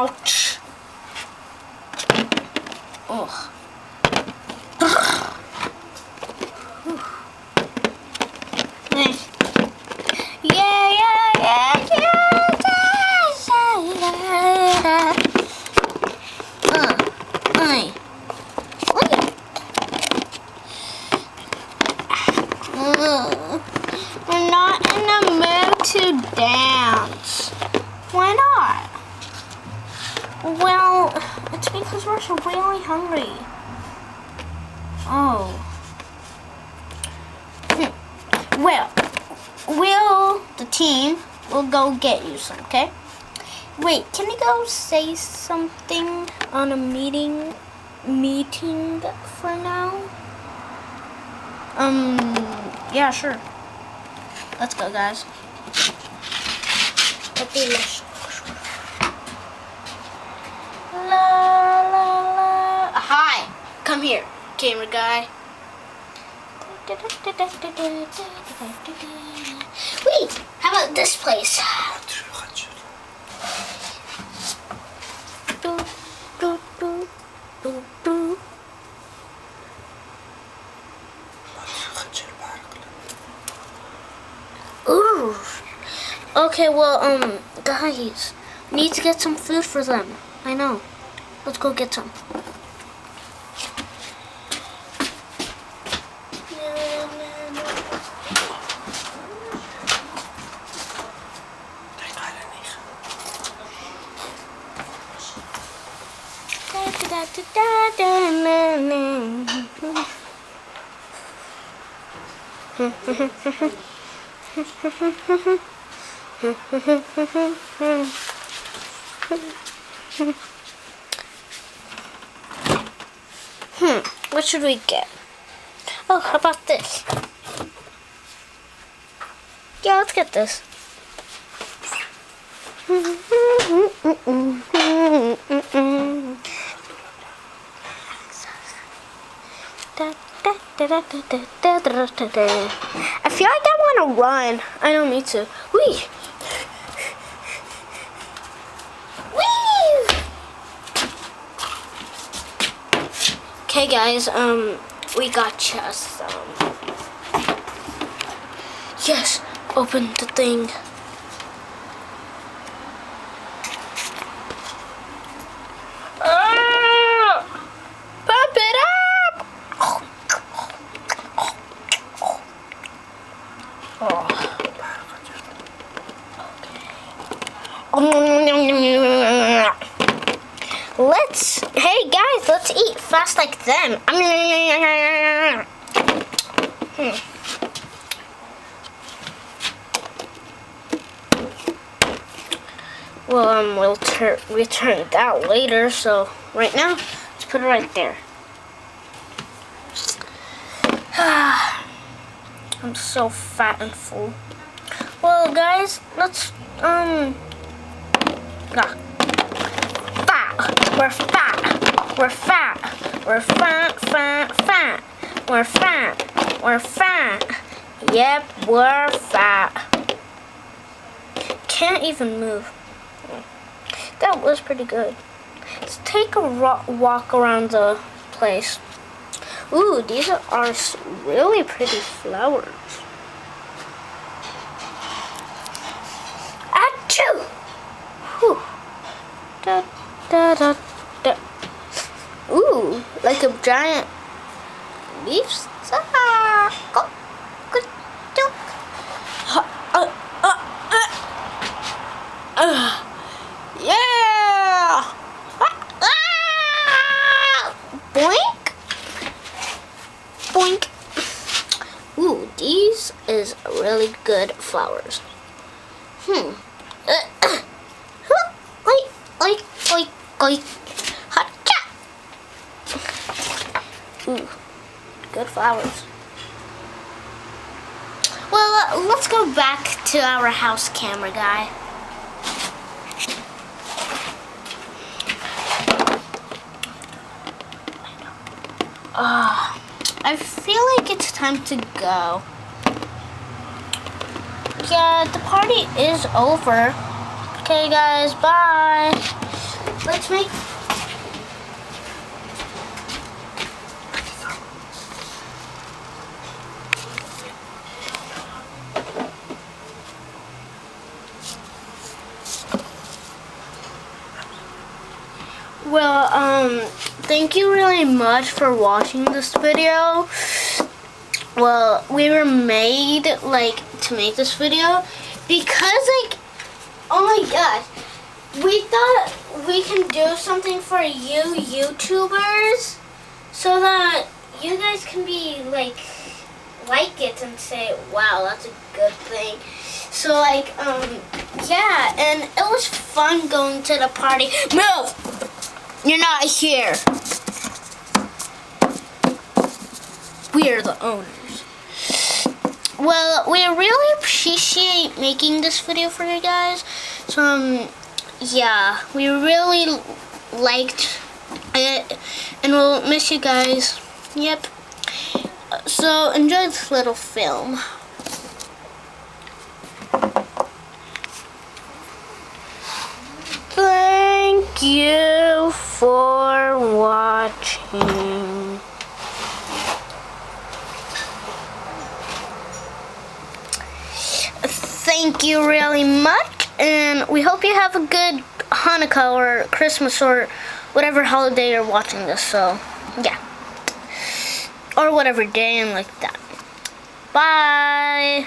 Ouch. Ugh. We're not in the mood to dance. Why not? Well, it's because we're so really hungry. Oh. Well, the team will go get you some, okay? Wait, can you go say something on a meeting for now? Yeah, sure. Let's go, guys. La la la. Hi, come here, camera guy. Wait, how about this place? Ooh. Okay, well, guys, we need to get some food for them. I know. Let's go get some. What should we get? Oh, how about this? Yeah, let's get this. I feel like I want to run. I know, me too. Whee! Whee! Okay, guys, we got just yes, open the thing. Pump it up! Hey guys, let's eat fast like them. Well, we'll return that later. So right now, let's put it right there. I'm so fat and full. Well, guys, let's fat. We're fat. We're fat. We're fat. We're fat. We're fat. Yep, we're fat. Can't even move. That was pretty good. Let's take a walk around the place. Ooh, these are really pretty flowers. Achoo! Whew. Da, da, da, da. Ooh, like a giant beef sack. Oh, good joke. Yeah! Boink! Boink! Ooh, these is really good flowers. Oi. Hotcha! Ooh, good flowers. Well, let's go back to our house, camera guy. I feel like it's time to go. Yeah, the party is over. Okay, guys, bye. let's make... Well, thank you really much for watching this video. Well, we were made, like, to make this video because, like, oh my gosh, we thought we can do something for you YouTubers so that you guys can be, like it and say, wow, that's a good thing. So, like, yeah, and it was fun going to the party. Move! You're not here. We are the owners. Well, we really appreciate making this video for you guys. So, yeah, we really liked it, and we'll miss you guys. Yep. So, enjoy this little film. Thank you for watching. Thank you really much, and we hope you have a good Hanukkah or Christmas or whatever holiday you're watching this, so yeah. Or whatever day and like that. Bye!